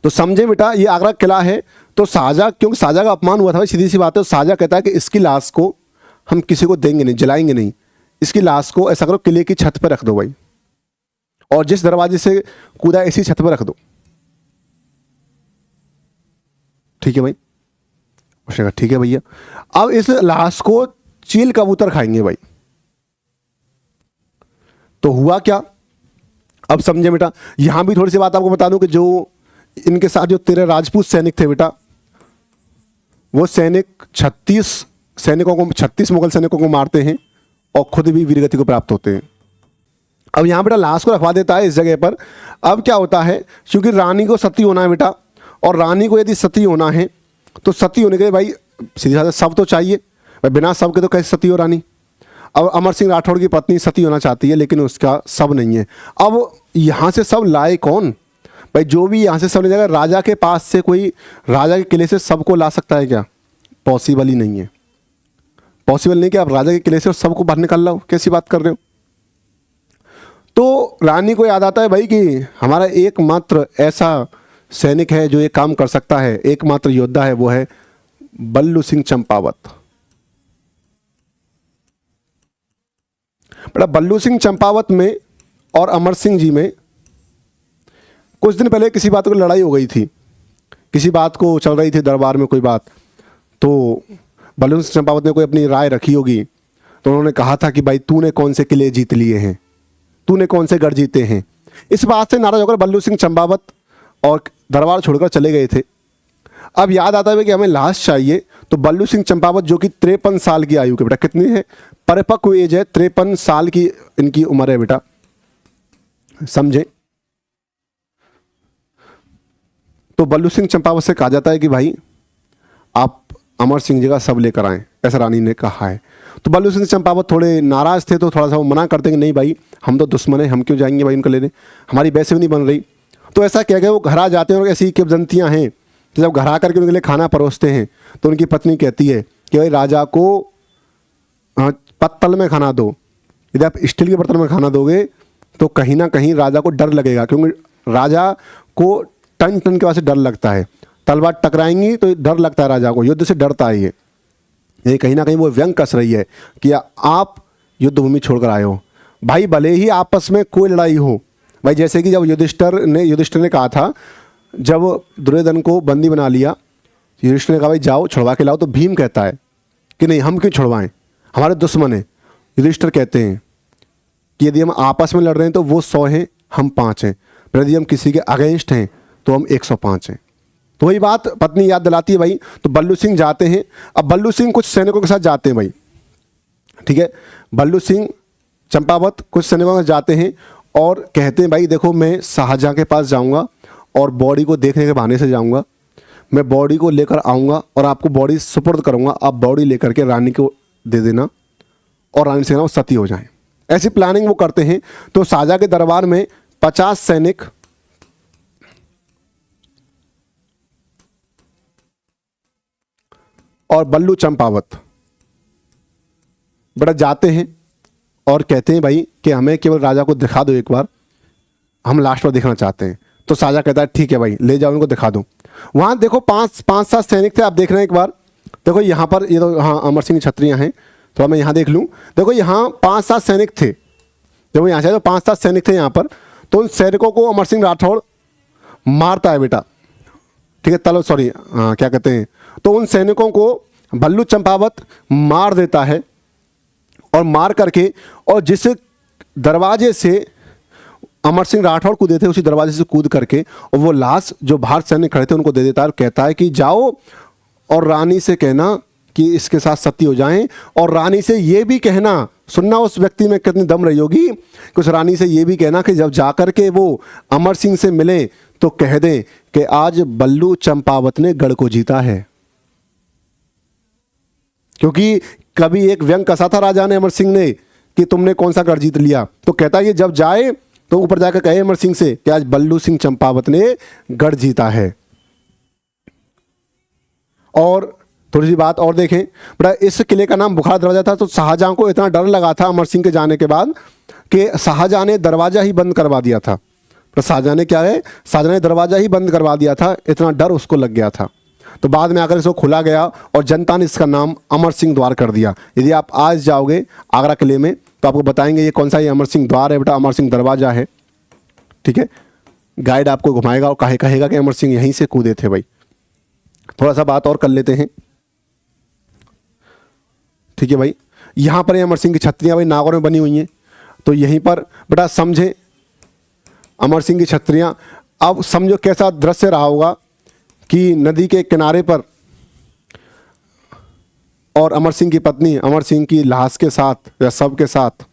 तो समझे बेटा, ये आगरा किला है। तो शाहजहाँ, क्योंकि शाहजहाँ का अपमान हुआ था भाई, सीधी सी बात है। तो शाहजहाँ कहता है कि इसकी लाश को हम किसी को देंगे नहीं, जलाएंगे नहीं, इसकी लाश को ऐसा करो किले की छत पर रख दो भाई, और जिस दरवाजे से कूदा इसी छत पर रख दो। ठीक है भाई, उसने कहा ठीक है भैया। अब इस लाश को चील कबूतर खाएंगे भाई। तो हुआ क्या, अब समझे बेटा। यहां भी थोड़ी सी बात आपको बता दूं कि जो इनके साथ जो 13 राजपूत सैनिक थे बेटा, वो सैनिक 36 मुगल सैनिकों को मारते हैं और खुद भी वीरगति को प्राप्त होते हैं। अब यहाँ बेटा लाश को रखवा देता है इस जगह पर। अब क्या होता है, क्योंकि रानी को सती होना है बेटा, और रानी को यदि सती होना है तो सती होने के लिए भाई सीधी साधा शव तो चाहिए भाई, बिना शव के तो कैसे सती हो रानी। अब अमर सिंह राठौड़ की पत्नी सती होना चाहती है, लेकिन उसका शव नहीं है। अब यहाँ से शव लाए कौन भाई, जो भी यहाँ से शव ले जाएगा, राजा के पास से कोई राजा के किले से शव को ला सकता है क्या? पॉसिबल ही नहीं है, पॉसिबल नहीं कि आप राजा के किले से शव को बाहर निकाल लाओ, कैसी बात कर रहे हो। तो रानी को याद आता है भाई कि हमारा एकमात्र ऐसा सैनिक है जो ये काम कर सकता है, एकमात्र योद्धा है, वो है बल्लू सिंह चंपावत। बेटा बल्लू सिंह चंपावत में और अमर सिंह जी में कुछ दिन पहले किसी बात को लड़ाई हो गई थी, किसी बात को चल रही थी दरबार में कोई बात। तो बल्लू सिंह चंपावत ने कोई अपनी राय रखी होगी, तो उन्होंने कहा था कि भाई तूने कौन से किले जीत लिए हैं, तूने कौन से गढ़ जीते हैं। इस बात से नाराज होकर बल्लू सिंह चंपावत और दरबार छोड़कर चले गए थे। अब याद आता है कि हमें लाश चाहिए, तो बल्लू सिंह चंपावत जो कि 53 साल की आयु के, बेटा कितनी है, परिपक्व एज है, 53 साल की इनकी उम्र है बेटा, समझे। तो बल्लू सिंह चंपावत से कहा जाता है कि भाई आप अमर सिंह जी का शव लेकर आएं, ऐसा रानी ने कहा है। तो बल्लू सिंह चंपावत थोड़े नाराज थे, तो थोड़ा सा वो मना करते कि नहीं भाई हम तो दुश्मन हैं, हम क्यों जाएंगे भाई उनको लेने, हमारी वैसे भी नहीं बन रही। तो ऐसा क्या कि वो घर आ जाते हैं, और ऐसी किंवदंतियां हैं कि जब घर आकर के उनके लिए खाना परोसते हैं तो उनकी पत्नी कहती है कि भाई राजा को पत्तल में खाना दो, यदि आप स्टील के बर्तन में खाना दोगे तो कहीं ना कहीं राजा को डर लगेगा, क्योंकि राजा को टन टन के वजह से डर लगता है, तलवार टकराएंगी तो डर लगता है राजा को, युद्ध से डरता है ये कहीं ना कहीं वो व्यंग कस रही है कि आप युद्ध भूमि छोड़कर आए हो। भाई भले ही आपस में कोई लड़ाई हो भाई, जैसे कि जब युधिष्ठिर ने कहा था, जब दुर्योधन को बंदी बना लिया, युधिष्ठिर ने कहा भाई जाओ छुड़वा के लाओ, तो भीम कहता है कि नहीं हम क्यों छुड़वाएं, हमारे दुश्मन हैं। युधिष्ठिर कहते हैं कि यदि हम आपस में लड़ रहे हैं तो वो 100 हैं, हम 5 हैं, यदि हम किसी के अगेंस्ट हैं तो हम 105 हैं। तो वही बात पत्नी याद दिलाती है भाई। तो बल्लू सिंह जाते हैं, अब बल्लू सिंह कुछ सैनिकों के साथ जाते हैं भाई, ठीक है, बल्लू सिंह चंपावत कुछ सैनिकों के साथ जाते हैं और कहते हैं भाई देखो मैं शाहजहाँ के पास जाऊंगा और बॉडी को देखने के बहाने से जाऊंगा, मैं बॉडी को लेकर आऊँगा और आपको बॉडी सुपुर्द करूँगा, आप बॉडी लेकर के रानी को दे देना और रानी से ना वो सती हो जाए। ऐसी प्लानिंग वो करते हैं। तो शाहजहाँ के दरबार में 50 सैनिक और बल्लू चंपावत बड़ा जाते हैं और कहते हैं भाई कि हमें केवल राजा को दिखा दो एक बार, हम लास्ट में देखना चाहते हैं। तो शाहजहाँ कहता है ठीक है भाई ले जाओ इनको दिखा दो। वहाँ देखो 5-7 सैनिक थे, आप देख रहे हैं एक बार, देखो यहाँ पर ये तो हाँ अमर सिंह क्षत्रिय हैं, तो मैं यहाँ देख लूँ, देखो यहाँ 5-7 सैनिक थे, जब यहाँ से तो 5-7 सैनिक थे यहाँ पर। तो उन सैनिकों को अमर सिंह राठौड़ मारता है बेटा, ठीक है, तलो सॉरी क्या कहते हैं, तो उन सैनिकों को बल्लू चंपावत मार देता है और मार करके, और जिस दरवाजे से अमर सिंह राठौड़ कूदे थे उसी दरवाजे से कूद करके और वो लाश जो बाहर सैनिक खड़े थे उनको दे देता है और कहता है कि जाओ और रानी से कहना कि इसके साथ सती हो जाएं, और रानी से ये भी कहना, सुनना उस व्यक्ति में कितनी दम रही होगी कि उस रानी से ये भी कहना कि जब जाकर के वो अमर सिंह से मिले तो कह दें कि आज बल्लू चंपावत ने गढ़ को जीता है। क्योंकि कभी एक व्यंग कसा था राजा ने अमर सिंह ने कि तुमने कौन सा गढ़ जीत लिया, तो कहता है कि जब जाए तो ऊपर जाकर कहे अमर सिंह से कि आज बल्लू सिंह चंपावत ने गढ़ जीता है। और थोड़ी सी बात और देखें बड़ा, इस किले का नाम बुखारा दरवाजा था। तो शाहजहां को इतना डर लगा था अमर सिंह के जाने के बाद कि शाहजहां ने दरवाजा ही बंद करवा दिया था। तो शाहजहाँ ने क्या है, शाहजहाँ ने दरवाज़ा ही बंद करवा दिया था, इतना डर उसको लग गया था। तो बाद में आकर इसको खुला गया और जनता ने इसका नाम अमर सिंह द्वार कर दिया। यदि आप आज जाओगे आगरा किले में तो आपको बताएंगे ये कौन सा, ये अमर सिंह द्वार है बेटा, अमर सिंह दरवाज़ा है। ठीक है, गाइड आपको घुमाएगा और कहेगा कि अमर सिंह यहीं से कूदे थे भाई। थोड़ा सा बात और कर लेते हैं। ठीक है भाई, यहाँ पर अमर सिंह की छत्रियाँ भाई नागौर में बनी हुई हैं, तो यहीं पर बेटा समझे अमर सिंह की छत्रियाँ। अब समझो कैसा दृश्य रहा होगा कि नदी के किनारे पर और अमर सिंह की पत्नी अमर सिंह की लाश के साथ या सब के साथ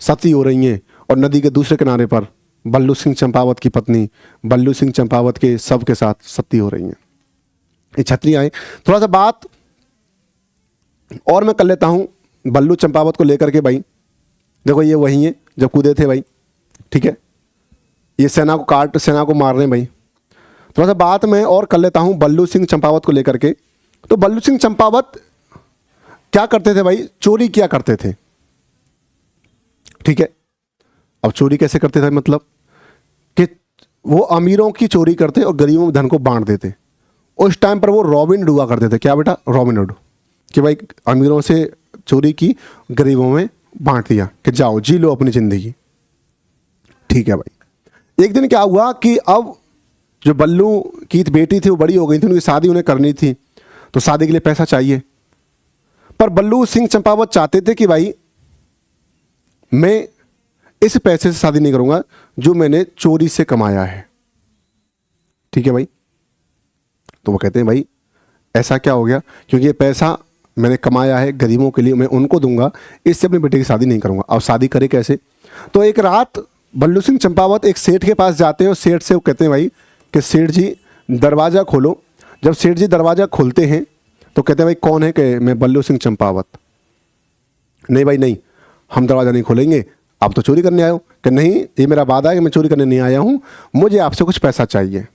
सती हो रही हैं, और नदी के दूसरे किनारे पर बल्लू सिंह चंपावत की पत्नी बल्लू सिंह चंपावत के सब के साथ सती हो रही हैं। ये छत्रियाँ हैं। थोड़ा सा बात और मैं कर लेता हूँ बल्लू चंपावत को लेकर के। भाई देखो ये वही है जो कूदे थे भाई। ठीक है, ये सेना को मार रहे हैं भाई। थोड़ा सा बात मैं और कर लेता हूँ बल्लू सिंह चंपावत को लेकर के। तो बल्लू सिंह चंपावत क्या करते थे भाई, चोरी किया करते थे। ठीक है, अब चोरी कैसे करते थे, मतलब कि वो अमीरों की चोरी करते और गरीबों में धन को बांट देते। उस टाइम पर वो रॉबिन हुड हुआ करते थे। क्या बेटा, रॉबिन हुड, कि भाई अमीरों से चोरी की, गरीबों में बांट दिया कि जाओ जी लो अपनी ज़िंदगी। ठीक है भाई, एक दिन क्या हुआ कि अब जो बल्लू की बेटी थी वो बड़ी हो गई थी, उनकी शादी उन्हें करनी थी, तो शादी के लिए पैसा चाहिए। पर बल्लू सिंह चंपावत चाहते थे कि भाई मैं इस पैसे से शादी नहीं करूंगा जो मैंने चोरी से कमाया है। ठीक है भाई, तो वो कहते हैं भाई ऐसा क्या हो गया, क्योंकि ये पैसा मैंने कमाया है गरीबों के लिए, मैं उनको दूंगा, इससे अपनी बेटे की शादी नहीं करूंगा। अब शादी करे कैसे। तो एक रात बल्लू सिंह चंपावत एक सेठ के पास जाते हैं और सेठ से वो कहते हैं भाई कि सेठ जी दरवाज़ा खोलो। जब सेठ जी दरवाज़ा खोलते हैं तो कहते हैं भाई कौन है, कि मैं बल्लू सिंह चंपावत। नहीं भाई नहीं, हम दरवाज़ा नहीं खोलेंगे, आप तो चोरी करने आए हो। कि नहीं, ये मेरा वादा है कि मैं चोरी करने नहीं आया हूँ, मुझे आपसे कुछ पैसा चाहिए।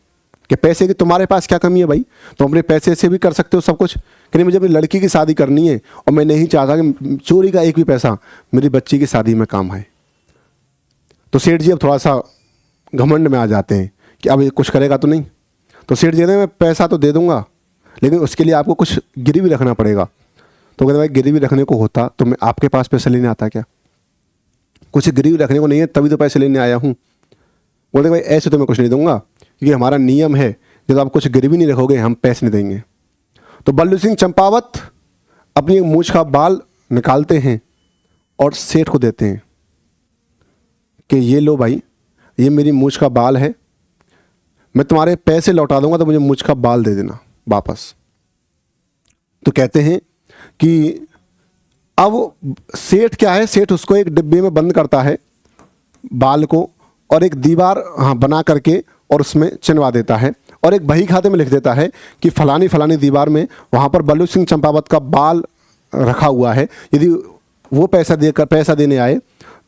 कि पैसे की तुम्हारे पास क्या कमी है भाई, तो अपने पैसे से भी कर सकते हो सब कुछ। कि नहीं, मुझे अपनी लड़की की शादी करनी है और मैं नहीं चाहता कि चोरी का एक भी पैसा मेरी बच्ची की शादी में काम आए। तो सेठ जी अब थोड़ा सा घमंड में आ जाते हैं कि अब ये कुछ करेगा तो नहीं। तो सेठ जी ने मैं पैसा तो दे दूंगा, लेकिन उसके लिए आपको कुछ गिरवी रखना पड़ेगा। तो कहते भाई गिरवी रखने को होता तो मैं आपके पास पैसे लेने आता क्या, कुछ गिरवी रखने को नहीं है तभी तो पैसे लेने आया हूँ। बोलते भाई ऐसे तो मैं कुछ नहीं दूंगा, क्योंकि हमारा नियम है जब आप कुछ गिरवी नहीं रखोगे हम पैसे नहीं देंगे। तो बल्लू सिंह चंपावत अपनी मूछ का बाल निकालते हैं और सेठ को देते हैं कि ये लो भाई, ये मेरी मूछ का बाल है, मैं तुम्हारे पैसे लौटा दूंगा तो मुझे मूछ का बाल दे देना वापस। तो कहते हैं कि अब सेठ क्या है, सेठ उसको एक डिब्बे में बंद करता है बाल को, और एक दीवार बना करके और उसमें चिनवा देता है, और एक बही खाते में लिख देता है कि फलानी फलानी दीवार में वहाँ पर बल्लू सिंह चंपावत का बाल रखा हुआ है, यदि वो पैसा देने आए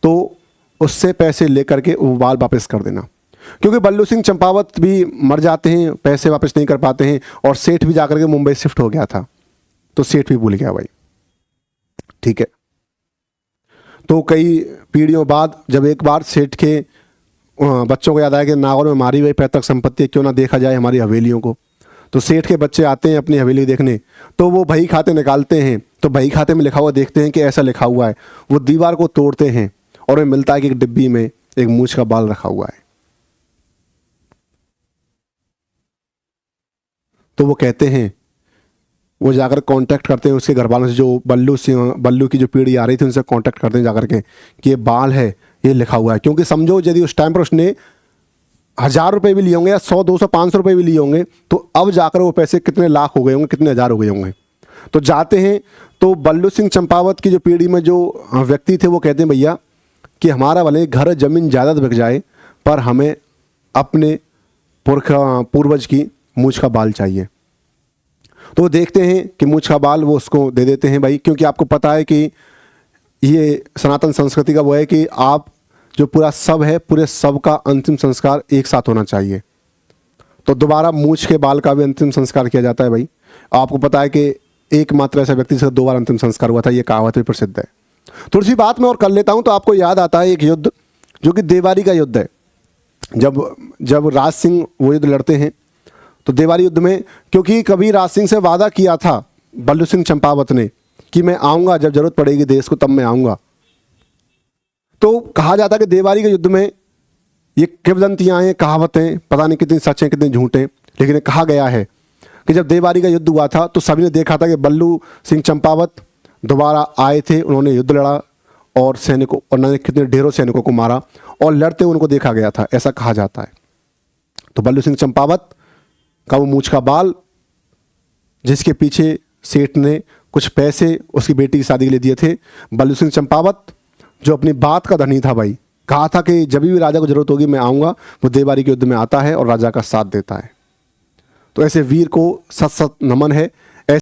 तो उससे पैसे लेकर के वो बाल वापस कर देना। क्योंकि बल्लू सिंह चंपावत भी मर जाते हैं, पैसे वापस नहीं कर पाते हैं, और सेठ भी जाकर के मुंबई शिफ्ट हो गया था, तो सेठ भी भूल गया भाई। ठीक है, तो कई पीढ़ियों बाद जब एक बार सेठ के बच्चों को याद आया कि नागौर में हमारी वही पैतृक संपत्ति है, क्यों ना देखा जाए हमारी हवेलियों को। तो सेठ के बच्चे आते हैं अपनी हवेली देखने, तो वो बही खाते निकालते हैं, तो बही खाते में लिखा हुआ देखते हैं कि ऐसा लिखा हुआ है। वो दीवार को तोड़ते हैं और उन्हें मिलता है कि एक डिब्बी में एक मूछ का बाल रखा हुआ है। तो वो कहते हैं, वो जाकर कांटेक्ट करते हैं उसके घर वालों से, जो बल्लू की जो पीढ़ी आ रही थी उनसे कांटेक्ट करते हैं जाकर के कि ये बाल है, ये लिखा हुआ है। क्योंकि समझो यदि उस टाइम पर उसने 1000 रुपये भी लिए होंगे या 100, 200, 500 रुपये भी लिए होंगे, तो अब जाकर वो पैसे कितने लाख हो गए होंगे, कितने हज़ार हो गए होंगे। तो जाते हैं, तो बल्लू सिंह चंपावत की जो पीढ़ी में जो व्यक्ति थे वो कहते हैं भैया कि हमारा भले घर ज़मीन जायदाद बिक जाए, पर हमें अपने पूर्वज की मूछ का बाल चाहिए। तो देखते हैं कि मूछ का बाल वो उसको दे देते हैं भाई, क्योंकि आपको पता है कि ये सनातन संस्कृति का वो है कि आप जो पूरा सब है, पूरे सब का अंतिम संस्कार एक साथ होना चाहिए। तो दोबारा मूछ के बाल का भी अंतिम संस्कार किया जाता है भाई। आपको पता है कि एकमात्र ऐसा व्यक्ति जिसका 2 बार अंतिम संस्कार हुआ था, ये कहावत भी प्रसिद्ध है। थोड़ी सी बात मैं और कर लेता हूँ, तो आपको याद आता है एक युद्ध जो कि देवारी का युद्ध है। जब राज सिंह वो युद्ध लड़ते हैं तो देवारी युद्ध में, क्योंकि कभी राज सिंह से वादा किया था बल्लू सिंह चंपावत ने कि मैं आऊँगा, जब जरूरत पड़ेगी देश को तब मैं आऊँगा, तो कहा जाता है कि देवारी के युद्ध में ये किंवदंतियाँ हैं, कहावतें, पता नहीं कितनी सच हैं कितनी झूठ हैं, लेकिन ये कहा गया है कि जब देवारी का युद्ध हुआ था तो सभी ने देखा था कि बल्लू सिंह चंपावत दोबारा आए थे, उन्होंने युद्ध लड़ा और सैनिकों, उन्होंने कितने ढेरों सैनिकों को मारा और लड़ते उनको देखा गया था, ऐसा कहा जाता है। तो बल्लू सिंह चंपावत का वो मूंछ का बाल, जिसके पीछे सेठ ने कुछ पैसे उसकी बेटी की शादी के लिए दिए थे, बल्लू सिंह चंपावत जो अपनी बात का धनी था भाई, कहा था कि जब भी राजा को जरूरत होगी मैं आऊँगा, वो देवारी के युद्ध में आता है और राजा का साथ देता है। तो ऐसे वीर को सत सत नमन है।